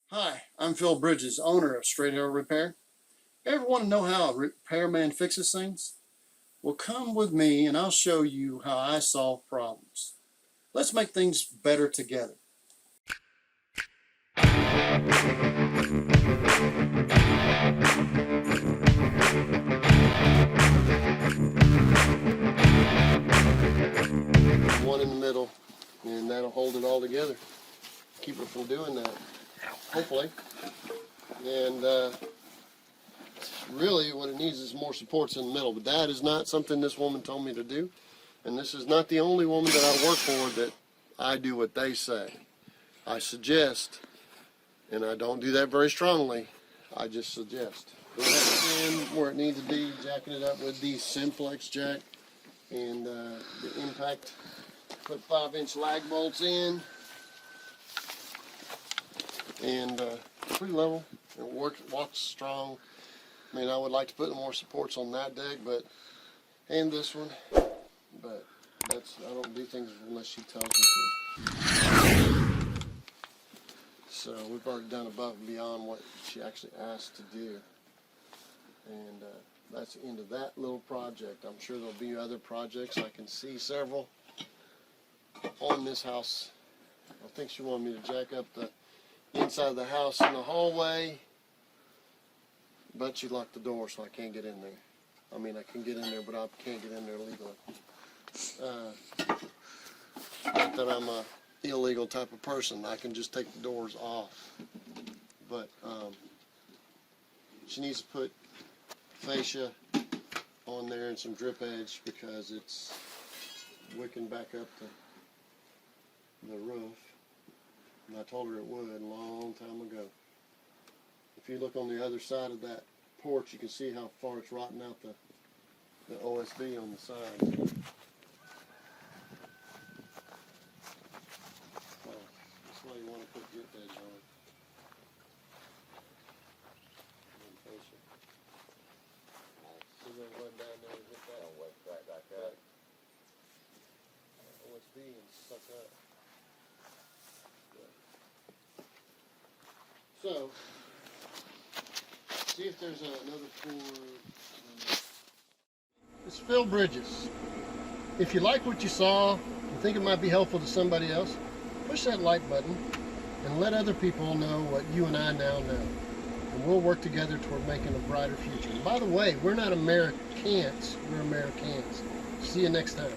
Hi, I'm Phil Bridges, owner of Straight Arrow Repair. Ever want to know how a repairman fixes things? Well, come with me and I'll show you how I solve problems. Let's make things better together. One in the middle, and that'll hold it all together. Keep it from doing that, hopefully. And really what it needs is more supports in the middle, but that is not something this woman told me to do. And this is not the only woman that I work for that I do what they say. I suggest, and I don't do that very strongly, I just suggest. Put that in where it needs to be, jacking it up with the simplex jack and the impact. Put 5-inch lag bolts in, and pretty level. It walks strong. I mean, I would like to put more supports on that deck, and this one, but I don't do things unless she tells me to. So we've already done above and beyond what she actually asked to do, and that's the end of that little project. I'm sure there'll be other projects. I can see several on this house. I think she wanted me to jack up the inside of the house in the hallway, but she locked the door, so I can't get in there. I mean, I can get in there, but I can't get in there legally. Not that I'm a illegal type of person. I can just take the doors off. But she needs to put fascia on there and some drip edge because it's wicking back up the roof. And I told her it would a long time ago. If you look on the other side of that porch, you can see how far it's rotting out the OSB on the side. So that's why you want to put drip edge on it. So you're going to run down there and hit that right back up. OSB and suck up. So, see if there's another cord. It's Phil Bridges. If you like what you saw and think it might be helpful to somebody else, push that like button and let other people know what you and I now know. And we'll work together toward making a brighter future. And by the way, we're not Americans, we're Americans. See you next time.